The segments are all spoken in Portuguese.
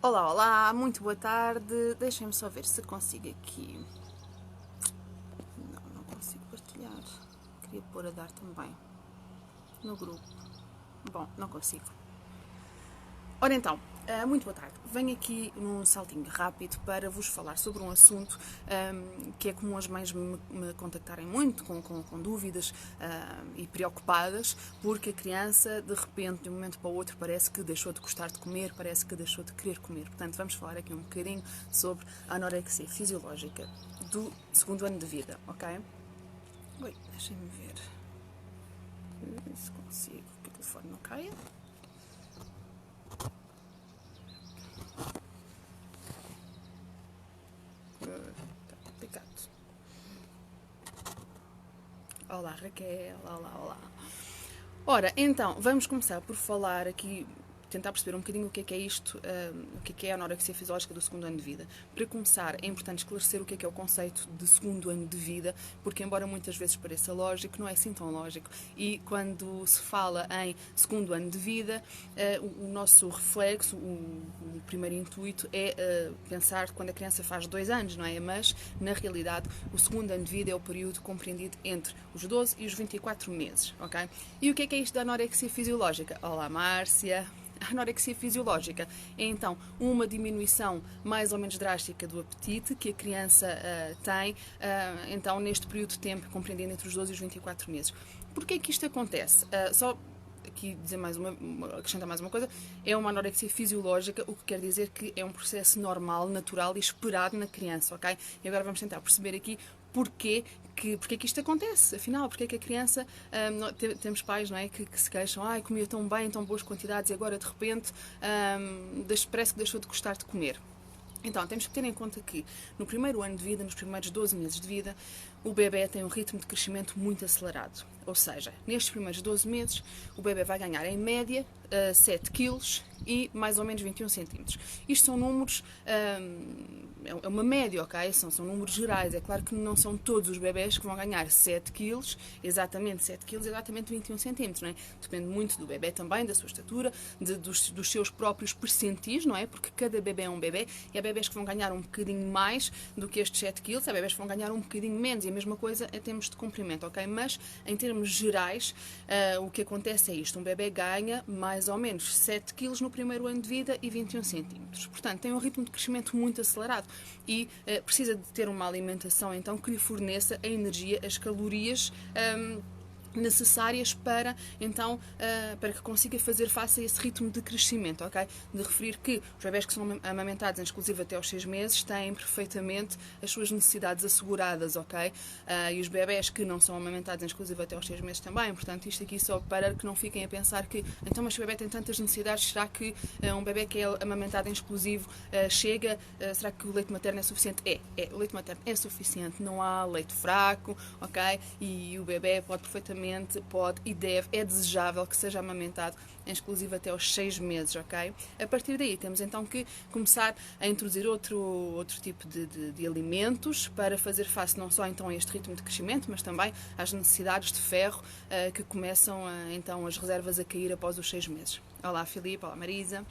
Olá, olá, muito boa tarde. Deixem-me só ver se consigo aqui. Não, não consigo partilhar. Queria pôr a dar também no grupo. Bom, não consigo. Ora então, muito boa tarde. Venho aqui num saltinho rápido para vos falar sobre um assunto que é comum as mães me contactarem muito, com dúvidas e preocupadas, porque a criança, de repente, de um momento para o outro, parece que deixou de gostar de comer, parece que deixou de querer comer. Portanto, vamos falar aqui um bocadinho sobre a anorexia fisiológica do segundo ano de vida, ok? Oi, deixem-me ver se consigo que o telefone não caia. Está complicado. Olá, Raquel. Olá, olá. Ora, então, vamos começar por falar aqui, tentar perceber um bocadinho o que é isto, o que é a anorexia fisiológica do segundo ano de vida. Para começar, é importante esclarecer o que é o conceito de segundo ano de vida, porque embora muitas vezes pareça lógico, não é assim tão lógico. E quando se fala em segundo ano de vida, o nosso reflexo, o primeiro intuito é pensar quando a criança faz 2 anos, não é? Mas, na realidade, o segundo ano de vida é o período compreendido entre os 12 e os 24 meses, ok? E o que é isto da anorexia fisiológica? Olá, Márcia! A anorexia fisiológica é então uma diminuição mais ou menos drástica do apetite que a criança tem então neste período de tempo compreendido entre os 12 e os 24 meses. Porquê é que isto acontece? Só aqui dizer acrescentar mais uma coisa, é uma anorexia fisiológica, o que quer dizer que é um processo normal, natural e esperado na criança, ok? E agora vamos tentar perceber aqui porque que isto acontece, afinal, porque é que a criança, temos pais, não é, que se queixam, comia tão bem, tão boas quantidades e agora de repente parece que deixou de gostar de comer. Então, temos que ter em conta que no primeiro ano de vida, nos primeiros 12 meses de vida, o bebê tem um ritmo de crescimento muito acelerado. Ou seja, nestes primeiros 12 meses, o bebê vai ganhar em média 7 quilos e mais ou menos 21 centímetros. Isto são números, é uma média, ok? São números gerais. É claro que não são todos os bebés que vão ganhar 7 quilos, exatamente 7 quilos, exatamente 21 centímetros, não é? Depende muito do bebê também, da sua estatura, dos seus próprios percentis, não é? Porque cada bebê é um bebê e há bebés que vão ganhar um bocadinho mais do que estes 7 quilos, há bebés que vão ganhar um bocadinho menos e a mesma coisa em termos de comprimento, ok? Mas em termos gerais, o que acontece é isto: um bebê ganha mais ou menos 7 quilos no primeiro ano de vida e 21 centímetros. Portanto, tem um ritmo de crescimento muito acelerado e precisa de ter uma alimentação então que lhe forneça a energia, as calorias necessárias para então para que consiga fazer face a esse ritmo de crescimento, ok? De referir que os bebés que são amamentados em exclusivo até aos 6 meses têm perfeitamente as suas necessidades asseguradas, ok? E os bebés que não são amamentados em exclusivo até aos 6 meses também. Portanto, isto aqui só para que não fiquem a pensar que então, mas se o bebê tem tantas necessidades, será que um bebê que é amamentado em exclusivo chega? Será que o leite materno é suficiente? O leite materno é suficiente, não há leite fraco, ok? E o bebê pode perfeitamente, pode e deve, é desejável que seja amamentado em exclusivo até aos 6 meses, ok? A partir daí temos então que começar a introduzir outro tipo de alimentos para fazer face não só então a este ritmo de crescimento, mas também às necessidades de ferro que começam então as reservas a cair após os 6 meses. Olá, Filipe, olá, Marisa.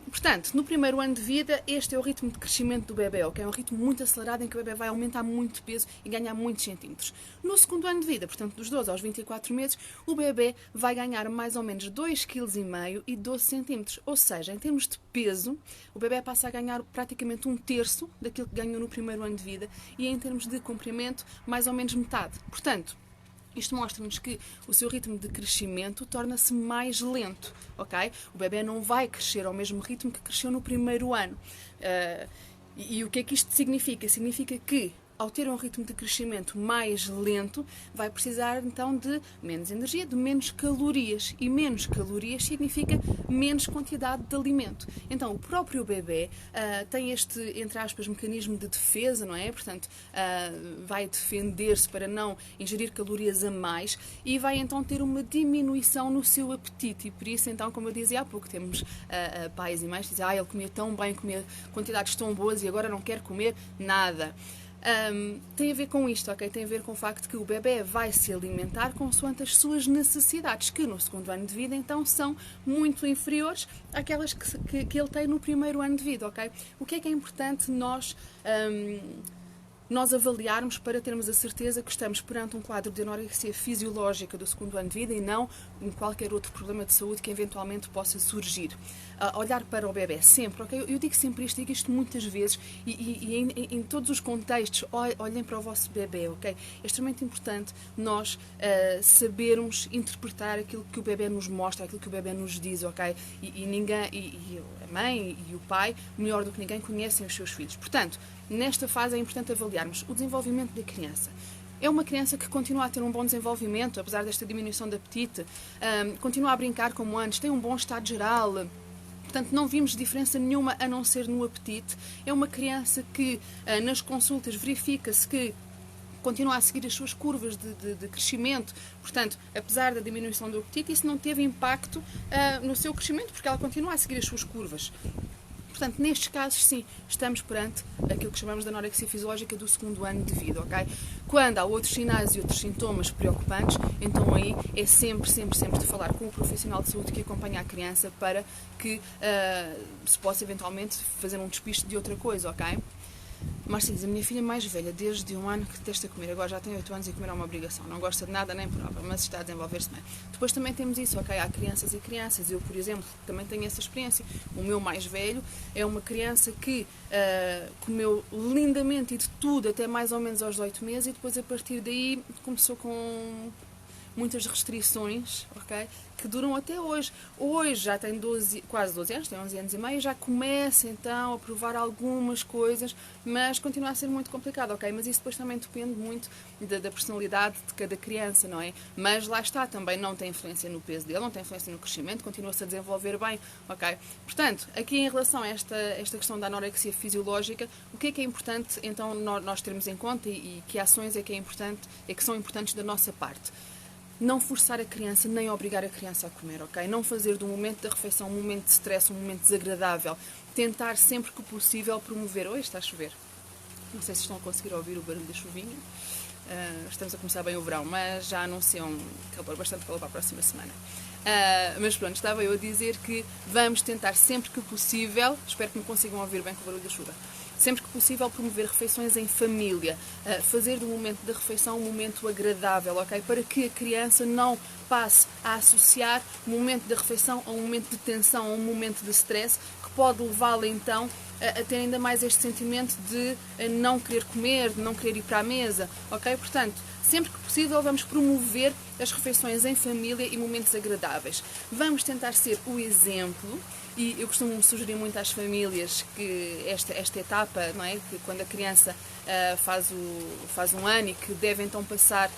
Portanto, no primeiro ano de vida, este é o ritmo de crescimento do bebê, ok? É um ritmo muito acelerado em que o bebê vai aumentar muito de peso e ganhar muitos centímetros. No segundo ano de vida, portanto, dos 12 aos 24 meses, o bebê vai ganhar mais ou menos 2,5 kg e 12 centímetros. Ou seja, em termos de peso, o bebê passa a ganhar praticamente um terço daquilo que ganhou no primeiro ano de vida e em termos de comprimento, mais ou menos metade. Portanto, isto mostra-nos que o seu ritmo de crescimento torna-se mais lento, ok? O bebê não vai crescer ao mesmo ritmo que cresceu no primeiro ano. E o que é que isto significa? Significa que, ao ter um ritmo de crescimento mais lento, vai precisar então de menos energia, de menos calorias. E menos calorias significa menos quantidade de alimento. Então, o próprio bebê tem este, entre aspas, mecanismo de defesa, não é? Portanto, vai defender-se para não ingerir calorias a mais e vai então ter uma diminuição no seu apetite. E por isso, então, como eu dizia há pouco, temos pais e mães que dizem ele comia tão bem, comia quantidades tão boas e agora não quer comer nada. tem a ver com isto, ok? Tem a ver com o facto que o bebê vai se alimentar consoante as suas necessidades, que no segundo ano de vida, então, são muito inferiores àquelas que ele tem no primeiro ano de vida, ok? O que é importante nós avaliarmos para termos a certeza que estamos perante um quadro de anorexia fisiológica do segundo ano de vida e não em qualquer outro problema de saúde que eventualmente possa surgir. Olhar para o bebê sempre, ok? Eu digo sempre isto, digo isto muitas vezes e em todos os contextos, olhem para o vosso bebê, ok? É extremamente importante nós sabermos interpretar aquilo que o bebê nos mostra, aquilo que o bebê nos diz, ok? E a mãe e o pai, melhor do que ninguém, conhecem os seus filhos. Portanto, nesta fase é importante avaliarmos o desenvolvimento da criança. É uma criança que continua a ter um bom desenvolvimento, apesar desta diminuição de apetite, continua a brincar como antes, tem um bom estado geral. Portanto, não vimos diferença nenhuma a não ser no apetite. É uma criança que, nas consultas, verifica-se que continua a seguir as suas curvas de crescimento. Portanto, apesar da diminuição do apetite, isso não teve impacto no seu crescimento, porque ela continua a seguir as suas curvas. Portanto, nestes casos, sim, estamos perante aquilo que chamamos de anorexia fisiológica do segundo ano de vida, ok? Quando há outros sinais e outros sintomas preocupantes, então aí é sempre de falar com o profissional de saúde que acompanha a criança para que se possa eventualmente fazer um despiste de outra coisa, ok? Marcia diz, a minha filha mais velha, desde um ano que detesta comer, agora já tem 8 anos e comer é uma obrigação, não gosta de nada nem prova, mas está a desenvolver-se bem. Depois também temos isso, ok, há crianças e crianças, eu, por exemplo, também tenho essa experiência. O meu mais velho é uma criança que comeu lindamente e de tudo até mais ou menos aos 8 meses e depois a partir daí começou com muitas restrições, ok? Que duram até hoje. Hoje já tem quase 12 anos, tem 11 anos e meio, já começa então a provar algumas coisas, mas continua a ser muito complicado, ok? Mas isso depois também depende muito da personalidade de cada criança, não é? Mas lá está, também não tem influência no peso dele, não tem influência no crescimento, continua-se a desenvolver bem, ok? Portanto, aqui em relação a esta questão da anorexia fisiológica, o que é importante então nós termos em conta e que ações é que são importantes da nossa parte? Não forçar a criança, nem obrigar a criança a comer, ok? Não fazer do momento da refeição um momento de stress, um momento desagradável. Tentar sempre que possível promover... Hoje está a chover. Não sei se estão a conseguir ouvir o barulho da chuvinha. Estamos a começar bem o verão, mas já anunciam bastante calor para a próxima semana. Mas pronto, estava eu a dizer que vamos tentar sempre que possível, espero que me consigam ouvir bem com o barulho da chuva, sempre que possível promover refeições em família, fazer do momento da refeição um momento agradável, ok? Para que a criança não passe a associar o momento da refeição a um momento de tensão, a um momento de stress, que pode levá-la então a ter ainda mais este sentimento de não querer comer, de não querer ir para a mesa, ok? Portanto, sempre que possível vamos promover as refeições em família e momentos agradáveis. Vamos tentar ser o exemplo. E eu costumo sugerir muito às famílias que esta etapa, não é? Que quando a criança faz um ano e que deve então passar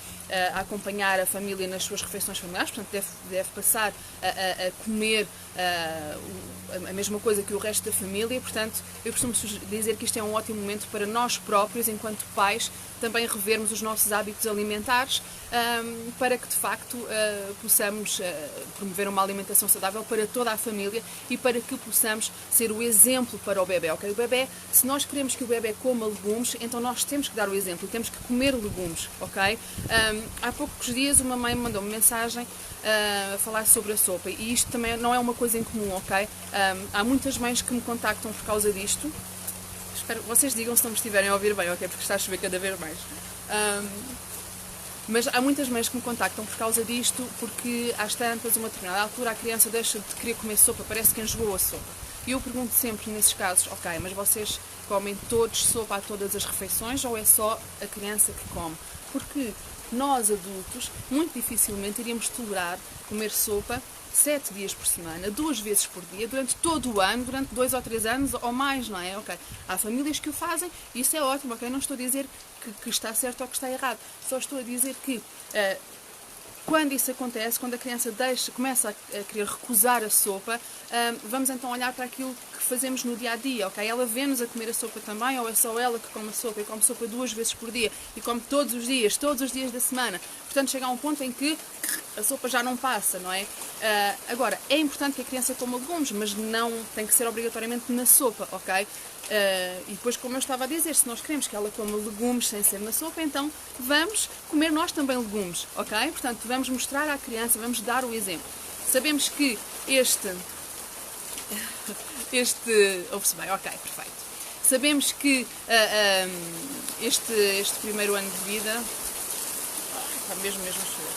a acompanhar a família nas suas refeições familiares, portanto deve passar a comer a mesma coisa que o resto da família. Portanto, eu costumo dizer que isto é um ótimo momento para nós próprios, enquanto pais, também revermos os nossos hábitos alimentares para que de facto possamos promover uma alimentação saudável para toda a família e para que possamos ser o exemplo para o bebê, ok? O bebê, se nós queremos que o bebê coma legumes, então nós temos que dar o exemplo, temos que comer legumes, ok? Há poucos dias uma mãe me mandou uma mensagem a falar sobre a sopa e isto também não é uma coisa incomum, ok? Há muitas mães que me contactam por causa disto. Espero que vocês digam se não me estiverem a ouvir bem, ok? Porque está a chover cada vez mais. Mas há muitas mães que me contactam por causa disto, porque às tantas, uma determinada altura, a criança deixa de querer comer sopa, parece que enjoou a sopa. E eu pergunto sempre nesses casos, ok, mas vocês comem todos sopa a todas as refeições ou é só a criança que come? Porque nós, adultos, muito dificilmente iríamos tolerar comer sopa 7 dias por semana, 2 vezes por dia, durante todo o ano, durante 2 ou 3 anos ou mais, não é? Okay. Há famílias que o fazem e isso é ótimo, ok? Não estou a dizer que está certo ou que está errado, só estou a dizer que quando isso acontece, quando a criança começa a querer recusar a sopa, vamos então olhar para aquilo que fazemos no dia a dia, ok? Ela vê-nos a comer a sopa também, ou é só ela que come a sopa e come sopa 2 vezes por dia e come todos os dias da semana. portanto chega a um ponto em que a sopa já não passa, não é? Agora, é importante que a criança coma legumes, mas não tem que ser obrigatoriamente na sopa, ok? E depois, como eu estava a dizer, se nós queremos que ela coma legumes sem ser na sopa, então vamos comer nós também legumes, ok? Portanto, vamos mostrar à criança, vamos dar o exemplo. Sabemos que ouve-se bem, ok, perfeito. Sabemos que este primeiro ano de vida está mesmo a chover.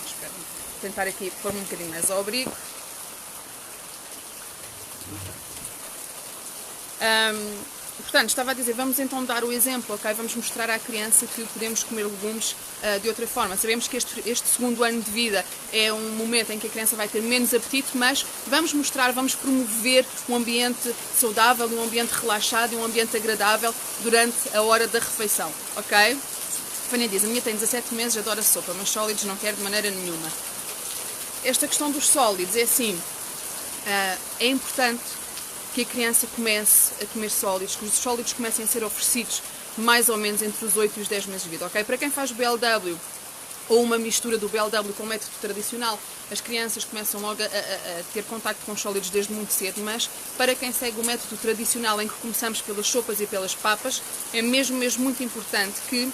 Espero tentar aqui pôr-me um bocadinho mais ao abrigo. Portanto, estava a dizer, vamos então dar o exemplo, ok? Vamos mostrar à criança que podemos comer legumes de outra forma. Sabemos que este segundo ano de vida é um momento em que a criança vai ter menos apetite, mas vamos mostrar, vamos promover um ambiente saudável, um ambiente relaxado e um ambiente agradável durante a hora da refeição, ok? Vânia diz, a minha tem 17 meses, adora sopa, mas sólidos não quer de maneira nenhuma. Esta questão dos sólidos é assim, é importante que a criança comece a comer sólidos, que os sólidos comecem a ser oferecidos mais ou menos entre os 8 e os 10 meses de vida, ok? Para quem faz BLW ou uma mistura do BLW com o método tradicional, as crianças começam logo a ter contacto com os sólidos desde muito cedo, mas para quem segue o método tradicional em que começamos pelas sopas e pelas papas, é mesmo muito importante que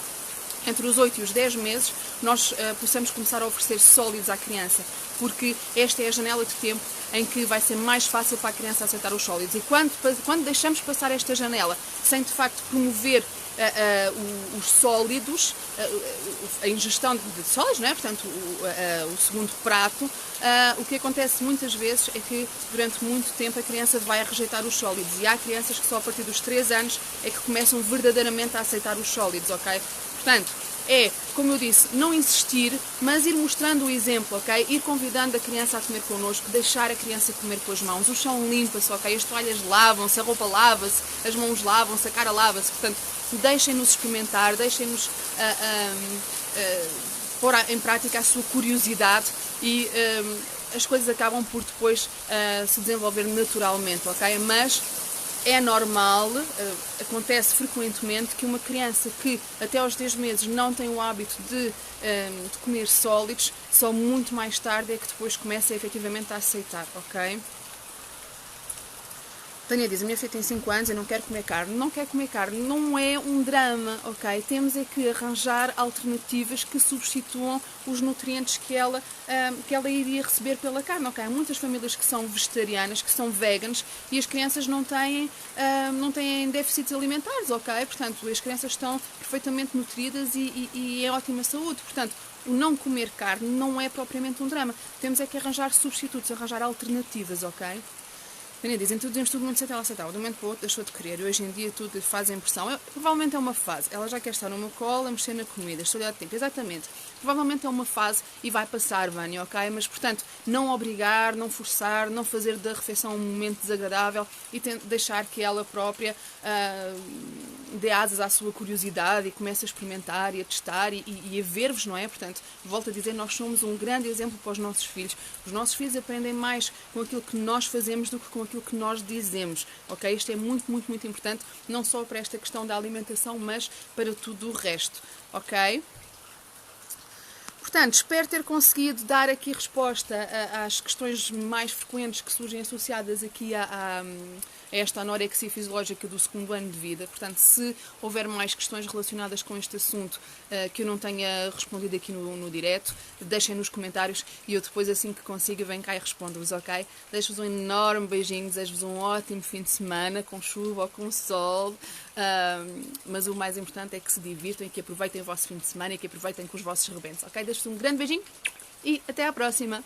entre os 8 e os 10 meses nós possamos começar a oferecer sólidos à criança, porque esta é a janela de tempo em que vai ser mais fácil para a criança aceitar os sólidos. E quando deixamos passar esta janela sem de facto promover os sólidos, a ingestão de sólidos, não é? Portanto, o segundo prato, o que acontece muitas vezes é que durante muito tempo a criança vai rejeitar os sólidos, e há crianças que só a partir dos 3 anos é que começam verdadeiramente a aceitar os sólidos, ok? Portanto, é, como eu disse, não insistir, mas ir mostrando o exemplo, ok? Ir convidando a criança a comer connosco, deixar a criança comer com as mãos, o chão limpa-se, ok? As toalhas lavam-se, a roupa lava-se, as mãos lavam-se, a cara lava-se, portanto, deixem-nos experimentar, deixem-nos pôr em prática a sua curiosidade e as coisas acabam por depois se desenvolver naturalmente, ok? Mas é normal, acontece frequentemente que uma criança que até aos 10 meses não tem o hábito de comer sólidos, só muito mais tarde é que depois começa efetivamente a aceitar, ok? Tânia diz, a minha filha tem 5 anos e não quer comer carne. Não quer comer carne, não é um drama, ok? Temos é que arranjar alternativas que substituam os nutrientes que ela iria receber pela carne, ok? Há muitas famílias que são vegetarianas, que são veganas, e as crianças não têm déficits alimentares, ok? Portanto, as crianças estão perfeitamente nutridas e em ótima saúde. Portanto, o não comer carne não é propriamente um drama. Temos é que arranjar substitutos, arranjar alternativas, ok? Tânia diz, introduzimos tudo muito cedo, ela aceitava. De um momento para o outro deixou de querer. E hoje em dia tudo lhe faz impressão. Provavelmente é uma fase. Ela já quer estar no meu colo, a mexer na comida. Estou a dar tempo. Exatamente. Provavelmente é uma fase e vai passar, Vânia, ok? Mas, portanto, não obrigar, não forçar, não fazer da refeição um momento desagradável e deixar que ela própria dê asas à sua curiosidade e comece a experimentar e a testar e a ver-vos, não é? Portanto, volto a dizer, nós somos um grande exemplo para os nossos filhos. Os nossos filhos aprendem mais com aquilo que nós fazemos do que com aquilo que nós dizemos, ok? Isto é muito importante, não só para esta questão da alimentação, mas para tudo o resto, ok? Portanto, espero ter conseguido dar aqui resposta às questões mais frequentes que surgem associadas aqui a esta anorexia fisiológica do segundo ano de vida. Portanto, se houver mais questões relacionadas com este assunto que eu não tenha respondido aqui no direto, deixem nos comentários e eu depois, assim que consiga, venho cá e respondo-vos, ok? Deixo-vos um enorme beijinho, desejo-vos um ótimo fim de semana, com chuva ou com sol, mas o mais importante é que se divirtam e que aproveitem o vosso fim de semana e que aproveitem com os vossos rebentos, ok? Deixo-vos um grande beijinho e até à próxima!